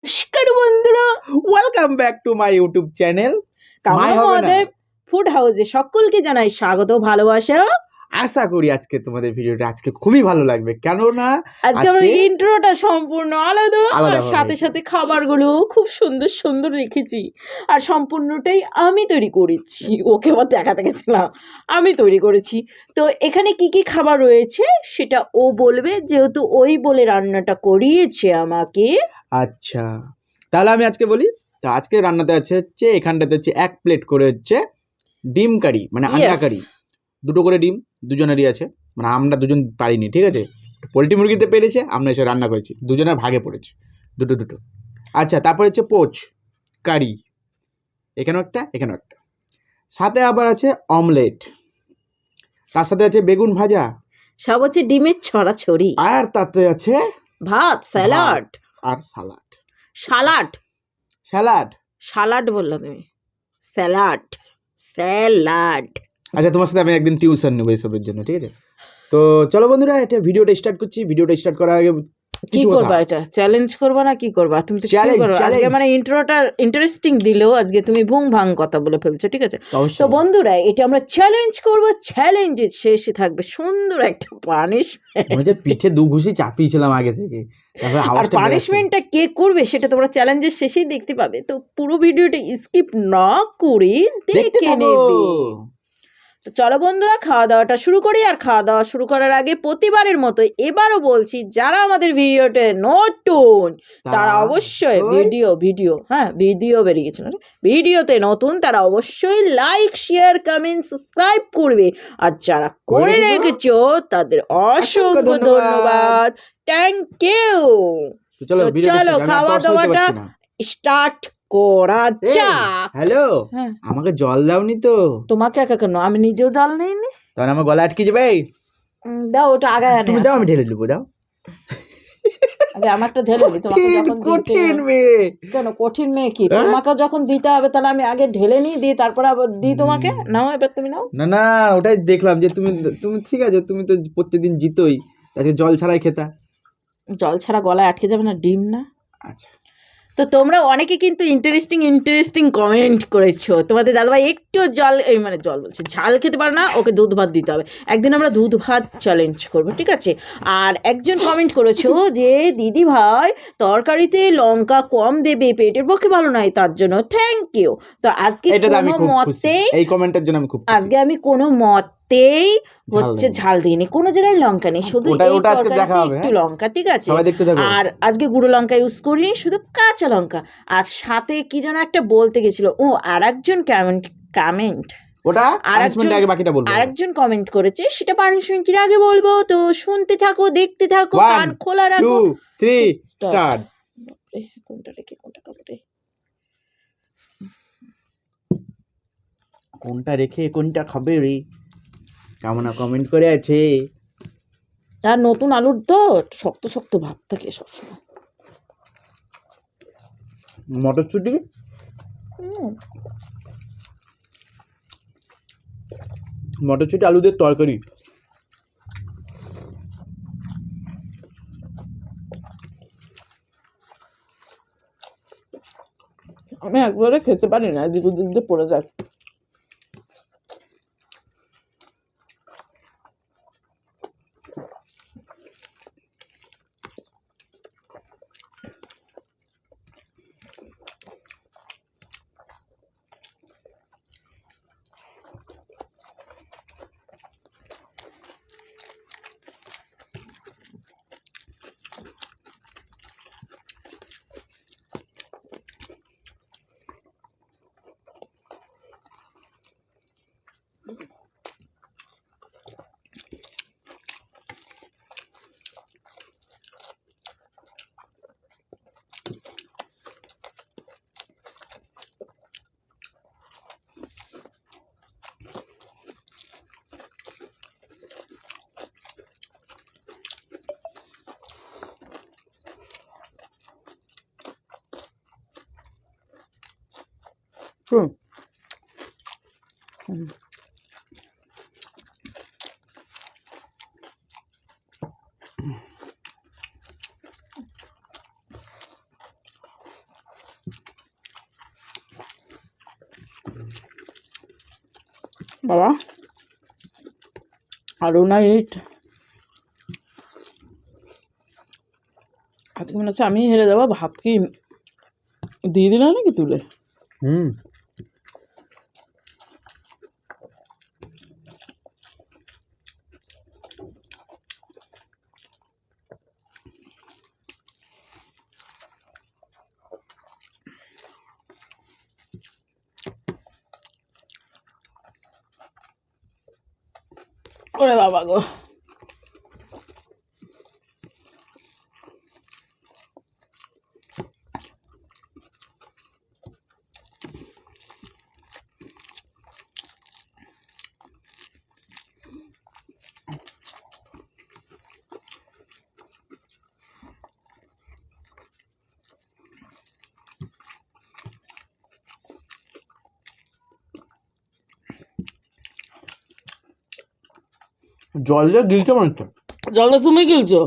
নমস্কার বন্ধুরা, welcome back to my YouTube channel Kamal Mahadev food হাউসে সকলকে জানাই স্বাগত ভালোবাসা। আশা করি আজকে তোমাদের ভিডিওটা আজকে খুবই ভালো লাগবে, কেননা আজকে আমার ইন্ট্রোটা সম্পূর্ণ আলাদা আর ভাবে। সাথে সাথে খাবারগুলো খুব সুন্দর সুন্দর রেখেছি আর সম্পূর্ণটাই আমি তৈরি করেছি। ওকে আবার দেখাতে গেছিলাম, আমি তৈরি করেছি। তো এখানে কি কি খাবার রয়েছে সেটা ও বলবে, যেহেতু ওই বলে রান্নাটা করিয়েছে আমাকে। আচ্ছা, তাহলে আমি আজকে বলি। তো আজকে রান্নাতে হচ্ছে এখানটাতে হচ্ছে 1 প্লেট করে হচ্ছে ডিম কারি, মানে আন্ডা Yes. কারি। 2টো করে ডিম দুজনেরই আছে, মানে আমরা দুজন পারিনি, ঠিক আছে। পোলট্রি মুরগিতে পেরেছে, আমরা এসে রান্না করেছি, দুজনের ভাগে পড়েছে দুটো দুটো। আচ্ছা, তারপর হচ্ছে পোচ কারি, এখানেও একটা এখানেও একটা। সাথে আবার আছে অমলেট, তার সাথে আছে বেগুন ভাজা, সব হচ্ছে ডিমের ছড়াছড়ি, আর তাতে আছে ভাত, স্যালাড আর সালাড। সালাড স্যালাড সালাড বললাম আমি, স্যালাড স্যালাড। আচ্ছা, তোমার সাথে আমি একদিন টিউশন নেবো এসবের জন্য, ঠিক আছে। তো চলো বন্ধুরা, এটা ভিডিওটা স্টার্ট করছি। ভিডিওটা স্টার্ট করার আগে কি করবা, এটা চ্যালেঞ্জ করবা না কি করবা? তুমি তো কিছুই করো আজকে, মানে ইন্ট্রোটা ইন্টারেস্টিং দিলেও আজকে তুমি ভুং ভাং কথা বলে ফেলছো, ঠিক আছে। তো বন্ধুরা, এটা আমরা চ্যালেঞ্জ করব, চ্যালেঞ্জের শেষে থাকবে সুন্দর একটা পানিশমেন্ট। পিঠে দু ঘুষি চাপিয়েছিলাম আগে থেকে, আর পানিশমেন্টটা কে করবে সেটা তোমরা চ্যালেঞ্জের শেষেই দেখতে পাবে। তো পুরো ভিডিওটা স্কিপ না করে দেখে নেবে। তো চলো বন্ধুরা, খাওয়া দাওয়াটা শুরু করি। আর খাওয়া দাওয়া শুরু করার আগে প্রতিবারের মতো এবারও বলছি, যারা আমাদের ভিডিওতে নতুন তারা অবশ্যই ভিডিও বেরিয়ে গেছিল, ভিডিওতে নতুন তারা অবশ্যই লাইক শেয়ার কমেন্ট সাবস্ক্রাইব করবে। আর যারা করে রেখেছো তাদের অসংখ্য ধন্যবাদ, থ্যাংক ইউ। চলো খাওয়া দাওয়াটা স্টার্ট করা যাক। হ্যালো, আমাকে জল দাওনি তো? তোমাকে একা কেন, আমি নিজেও জল নেইনি। তখন আমার গলা আটকে যাবে। দাও ওটা আগে, তুমি দাও, আমি ঢেলে দেবো, দাও। আগে আমারটা ঢেলে দিই, তোমাকে যখন কঠিন মেয়ে। কেন কঠিন মেয়ে কি? তোমাকে যখন দিতে হবে তাহলে আমি আগে ঢেলে নিই, দিই তারপর আবার দিই তোমাকে। নাও এবার তুমি নাও। না না, ওটাই দেখলাম যে তুমি তুমি ঠিক আছে, তুমি তো প্রত্যেকদিন জিতোই, আজকে জল ছাড়াই খেতা। জল ছাড়া গলায় আটকে যাবে না, ডিম না। আচ্ছা, তো তোমরা অনেকে কিন্তু ইন্টারেস্টিং কমেন্ট করেছো। তোমাদের দাদাভাই একটু জল বলছে, ঝাল খেতে পারে না, ওকে দুধ ভাত দিতে হবে। একদিন আমরা দুধ ভাত চ্যালেঞ্জ করবো, ঠিক আছে। আর একজন কমেন্ট করেছো যে দিদি ভাই তরকারিতে লঙ্কা কম দেবে, পেটের পক্ষে ভালো নয়, তার জন্য থ্যাংক ইউ। তো আজকে আজকে আমি কোনো মতেই হচ্ছে ঝাল দিইনি, কোনো জায়গায় লঙ্কা নেই, শুধু একটু লঙ্কা, ঠিক আছে। আর আজকে গুঁড়ো লঙ্কা ইউজ করিনি, শুধু কাঁচা লঙ্কা। আর সাথে কি যেন একটা বলতে গেছিল, ও আরেকজন আরেকজন কমেন্ট করেছে, সেটা পানিশমেন্টের আগে বলবো। তো শুনতে থাকো, দেখতে থাকো, কান খোলা রাখো। 1 2 3 স্টার্ট। কোনটা রেখে কোনটা কাপড়ে, কোনটা রেখে কোনটা খাবে রে? কেমন কমেন্ট করে আছে। তার নতুন আলুর তো শক্ত শক্ত ভাব থাকে সবসময়। মটরশুঁটি আলু দিয়ে তরকারি। আমি একবারে খেতে পারি না, দিক দিয়ে পড়ে যায়। বাবা আরো না ইট আজকে মনে হচ্ছে আমি হেরে যাবো। ভাত কি দিয়ে দিলাম নাকি তুলে? হুম ওরে বাবা গো, জল দিয়ে গিলতে মনে হচ্ছে। জলটা তুমি গিলছো?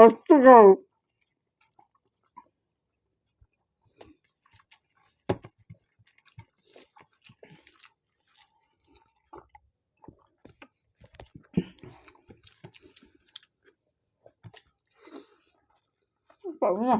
একটু যাও। পাবো না।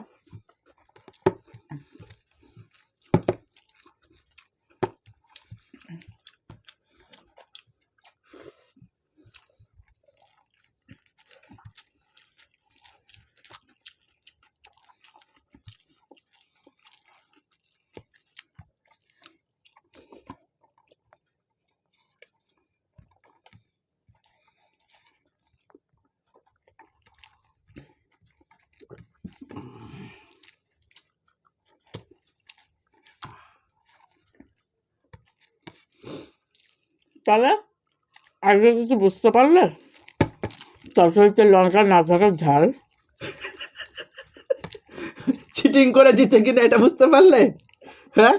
তাহলে আজকে কিছু বুঝতে পারলে? তরকারিতে লঙ্কা না থাকার ঝাল। চিটিং করে জিতে কিনা এটা বুঝতে পারলে? হ্যাঁ,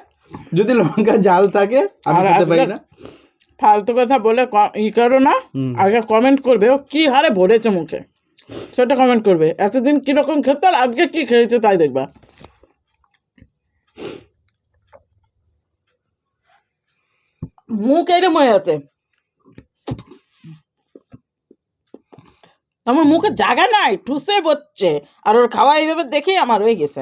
যদি লঙ্কা জাল থাকে আমি আর খেতে পারি আজকে না। ফালতু কথা বলে করো না। হুম। আগে কমেন্ট করবে ও কি হারে ভরেছে মুখে, সেটা কমেন্ট করবে। এতদিন কিরকম খেতে আর আজকে কি খেয়েছে তাই দেখবা। মুখ এরম হয়ে আছে, আমার মুখে জায়গা নাই, ঠুসে বসছে। আর ওর খাওয়া এইভাবে দেখেই আমার হয়ে গেছে।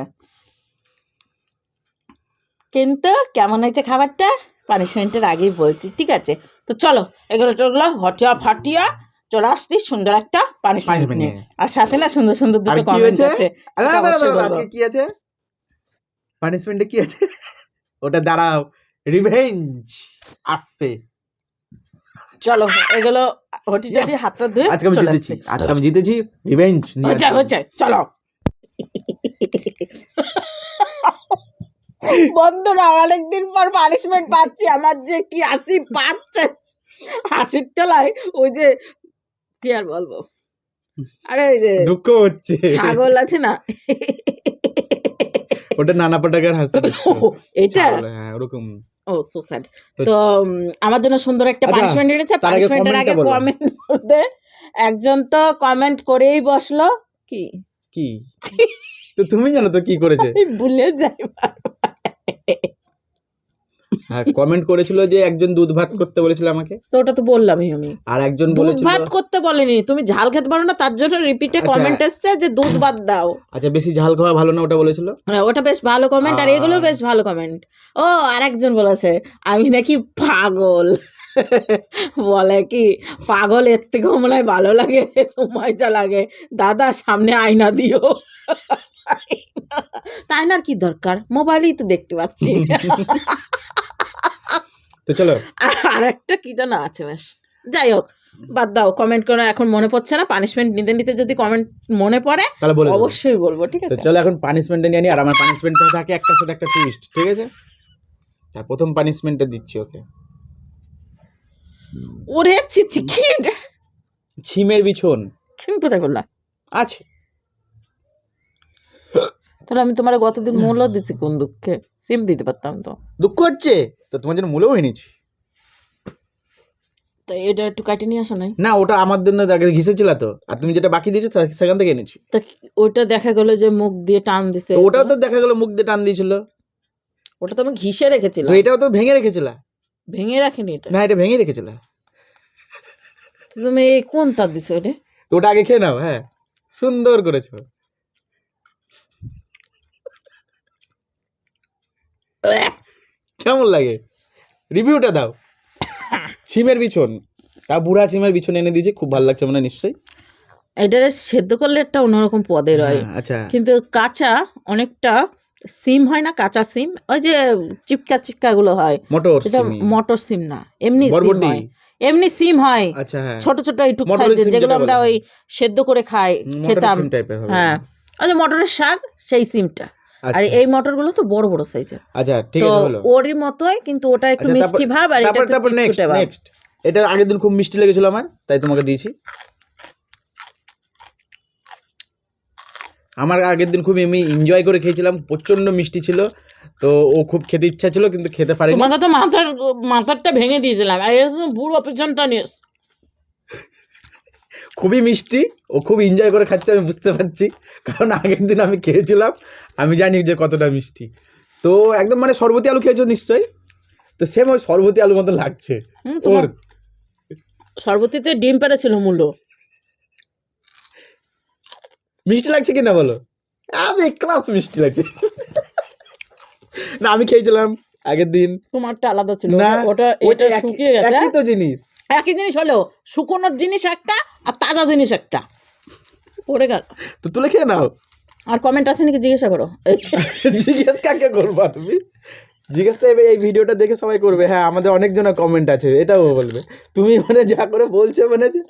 কিন্তু কেমন হয়েছে খাবারটা পানিশমেন্টের আগেই বলছি, ঠিক আছে? তো চলো এগুলো টোগুলো হটিয়া ফাটিয়া চলে আসছি সুন্দর একটা পানিশমেন্ট Punishment নিয়ে। নিয়ে। আর সাথে না সুন্দর সুন্দর আর দুটো কি কমেন্ট হয়েছে? আছে, সেটা অবশ্যই বলবো। আজকে কি আছে? পানিশমেন্টে কি আছে? ওটা দাঁড়াও, রিভেঞ্জ আসছে। চলো এগুলো হটি টটি হাতটা ধুয়ে আজকে আমি চলে জিতেছি, আসছি। আজকে আমি জিতেছি, রিভেঞ্জ নিয়ে হচ্ছে হচ্ছে চলো। বন্ধুরা অনেকদিন পর পানিশমেন্ট পাচ্ছি, আমার যে কি হাসি পাচ্ছে। হাসির তলায় ওই যে কি আর বলবো, আরে ওই যে দুঃখ হচ্ছে। ছাগল আছে না, ওটা নানা পটাকার হাসি পাচ্ছে। এটা হ্যাঁ ওরকম। ও সো স্যাড। তো আমার জন্য সুন্দর একটা আচ্ছা, পানিশমেন্ট এনেছে। তার আগে পানিশমেন্টের আগে কমেন্টটা বলো। কমেন্ট করতে একজন তো কমেন্ট করেই বসলো। কি কি? তো তুমি জানো তো কি করেছে? আমি ভুলে যাই বারবার। হ্যাঁ, কমেন্ট করেছিল যে একজন দুধ ভাত করতে বলেছিল আমাকে, তো ওটা তো বললামই আমি। আর একজন দুধ বলেছিল ভাত করতে বলেনি, তুমি ঝাল খেতে পারো না তার জন্য রিপিটে আচ্ছা। কমেন্ট এসছে যে দুধ ভাত দাও। আচ্ছা বেশি ঝাল খাওয়া ভালো না, ওটা বলেছিল। হ্যাঁ, ওটা বেশ ভালো কমেন্ট। আর এগুলো আর- বেশ ভালো কমেন্ট। ও আর একজন বলেছে আমি নাকি পাগল। বলে কি পাগল এর থেকেও মনে হয় ভালো লাগে, তোমায় যা লাগে দাদা সামনে আয়না দিও। তাই না, কি দরকার, মোবাইলেই তো দেখতে পাচ্ছি। তো চলো আর একটা কি যেন আছে বেশ, যাই হোক বাদ দাও, কমেন্ট করে এখন মনে পড়ছে না। পানিশমেন্ট নিতে নিতে যদি কমেন্ট মনে পড়ে তাহলে বলে দেবো। অবশ্যই বলবো, ঠিক তো আছে? চলো এখন পানিশমেন্টে নিয়ে নি, আর আমার পানিশমেন্টটা থাকে একটার সাথে একটা টুইস্ট, ঠিক আছে? তার প্রথম পানিশমেন্টটা দিচ্ছি ওকে। ওরে ছি কি ছিমের বিছন তুমি কোথায় করলা? আছে। তাহলে আমি তোমার গতদিন মূল্য দিচ্ছি কোন দুঃখে, সিম দিতে পারতাম তো। দুঃখ হচ্ছে তো তোমার জন্য মূলেও এনেছি। তো এটা একটু কাটে নিয়ে আসো নাই? না ওটা আমার জন্য আগে ঘিসেছিল তো, আর তুমি যেটা বাকি দিয়েছো সেখান থেকে এনেছি। তা ওটা দেখা গেল যে মুখ দিয়ে টান দিছে, তো ওটাও তো দেখা গেল মুখ দিয়ে টান দিয়েছিল। ওটা তো আমি ঘিসে রেখেছিলাম। তো এটাও তো ভেঙে রেখেছিল। ভেঙে রাখিনি এটা। না এটা ভেঙে রেখেছিল। তো তুমি এই কোন তার দিছো এটা? তো ওটা আগে খেয়ে নাও। হ্যাঁ সুন্দর করেছো। কেমন লাগে রিভিউটা দাও। সিমের বিছন, তা বুড়া সিমের বিছন এনে দিয়েছি, খুব ভালো লাগছে মনে হয় নিশ্চয়ই। এটা সেদ্ধ করলে একটা অন্যরকম পদের হয়, আচ্ছা কিন্তু কাঁচা অনেকটা সিম হয় না, কাঁচা সিম ওই যে চিপকা চিপকা গুলো হয়, মটর এটা সিমি, মটর সিম না, এমনি সিম বরবটি। হয়, এমনি সিম হয়। আচ্ছা হ্যাঁ ছোট ছোট এইটুক মটরের সাইজের, সিম যেগুলো যেটা আমরা বলে। ওই সেদ্ধ করে খাই, মটর খেতাম। সিম টাইপের হবে। হ্যাঁ ওই যে মটরের শাক, সেই সিমটা। আর আচ্ছা এই মটরগুলো তো বড় বড় সাইজের, আচ্ছা ঠিক তো আছে হলো। ওরই মতোই, কিন্তু ওটা একটু আচ্ছা, মিষ্টি ভাব আর এটা তারপর একটু তারপর নেক্সট চিটকুটে ভাব। নেক্সট এটা আগের দিন খুব মিষ্টি লেগেছিল আমার, তাই তোমাকে দিয়েছি। আমার আগের দিন খুব আমি এনজয় করে খেয়েছিলাম, প্রচন্ড মিষ্টি ছিল। তো ও খুব খেতে ইচ্ছা ছিল কিন্তু খেতে পারেনি। তোমাকে তো মাথারটা ভেঙে দিয়েছিলাম, আর এটা তো বুড়ো পেছনটা নিয়ে। খুবই মিষ্টি, ও খুব এনজয় করে খাচ্ছে, আমি বুঝতে পারছি, কারণ আগের দিন আমি খেয়েছিলাম, আমি জানি যে কতটা মিষ্টি। তো একদম মানে শরবতি আলু খেয়েছো নিশ্চয়ই, তো সেম ওই শরবতি আলু মতো লাগছে ওর। সর্বতিতে ডিম পেড়েছিল মূল্য। মিষ্টি লাগছে কিনা বলো? আমি ক্লাস মিষ্টি লাগছে। না আমি খেয়েছিলাম আগের দিন। তোমারটা আলাদা ছিল না ওটা, ওইটা এটা শুকিয়ে গেছে। একই তো জিনিস, একই জিনিস হলেও শুকনোর জিনিস একটা আর তাজা জিনিস একটা, পড়ে গেল। তো তুলে খেয়ে নাও। আর কমেন্ট আছে নাকি জিজ্ঞাসা করো। জিজ্ঞেস কাকে করবা তুমি? জিজ্ঞেস তো এবার এই ভিডিওটা দেখে সবাই করবে। হ্যাঁ আমাদের অনেকজনের কমেন্ট আছে, এটাও বলবে। তুমি মানে যা করে বলছো মানে যে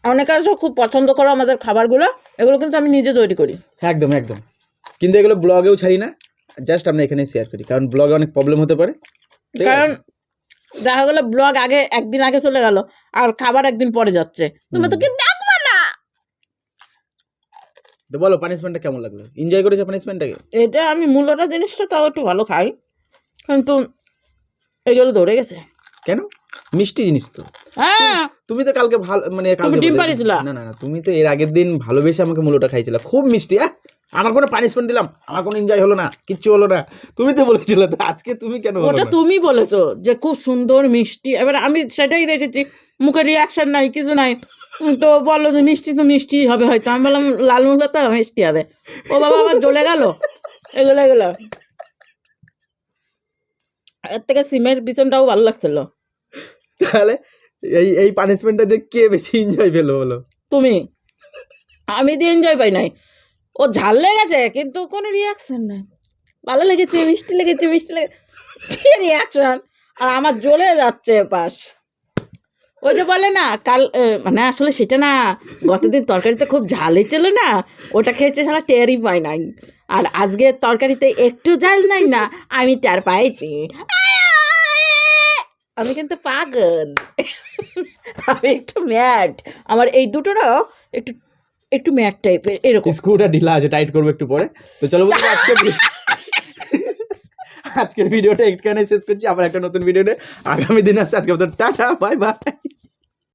অনেকে আছে খুব পছন্দ করো আমাদের খাবারগুলো, এগুলো কিন্তু আমি নিজে তৈরি করি। একদম একদম, কিন্তু এগুলো ব্লগেও ছাড়ি না, জাস্ট আমরা এখানে শেয়ার করি, কারণ ব্লগে অনেক প্রবলেম হতে পারে। কারণ দেখা গেলো ব্লগ আগে একদিন আগে চলে গেল আর খাবার একদিন পরে যাচ্ছে, তুমি তো কি দেখবে না। তো বলো পানিশমেন্টটা কেমন লাগলো? এনজয় করেছো পানিশমেন্টটাকে? এটা আমি মূল্যটা জিনিসটা তাও একটু ভালো খাই, কিন্তু এগুলো ধরে গেছে। কেন? মিষ্টি জিনিস তো। হ্যাঁ তুমি তো কালকে ভালো মানে কালকে ডিম বলে- পাড়িয়েছিলা? না না না, তুমি তো এর আগের দিন ভালোবেসে আমাকে মূলোটা খাইছিলা, খুব মিষ্টি। আমার কোনো পানিশমেন্ট দিলাম? আমার কোনো এনজয় হলো না, কিচ্ছু হলো না। তুমি তো বলেছিলে, তো আজকে তুমি কেন হলো ওটা না? তুমি বলেছো যে খুব সুন্দর মিষ্টি, এবার আমি সেটাই দেখেছি, মুখে রিয়াকশন নাই, কিছু নাই। তো বললো যে মিষ্টি তো মিষ্টি হবে হয়তো, আমি বললাম লাল মুখে তো মিষ্টি হবে। ও বাবা আবার জ্বলে গেল এগুলো এগুলো। এর থেকে সিমের বিচনটাও ভালো লাগছিল। তাহলে এই এই পানিশমেন্টটা দিয়ে কে বেশি এনজয় পেলো বলো? তুমি। আমি দিয়ে এনজয় পাই নাই, ও ঝাল লেগেছে কিন্তু কোনো রিয়াকশন নাই, ভালো লেগেছে মিষ্টি লেগেছে মিষ্টি লেগেছে, কি রিয়াকশন। আর আমার জ্বলে যাচ্ছে পাশ। ওই যে বলে না কাল মানে আসলে সেটা না, গতদিন তরকারিতে খুব ঝাল ছিল না, ওটা খেয়েছে সারা টেরই পাই নাই। আর আজকে তরকারিতে একটু ঝাল নাই না, আমি টের পাইছি। আমি কিন্তু পাগল, আমি একটু ম্যাড। আমার এই দুটো না একটু একটু ম্যাড টাইপের এরকম। স্ক্রুটা ঢিলা আছে, টাইট করবো একটু পরে। তো চলো বন্ধুরা আজকের ভিডিওটা এখানে শেষ করছি, আবার একটা নতুন ভিডিও আগামী দিন আসছে। আজকে টাটা বাই বাই।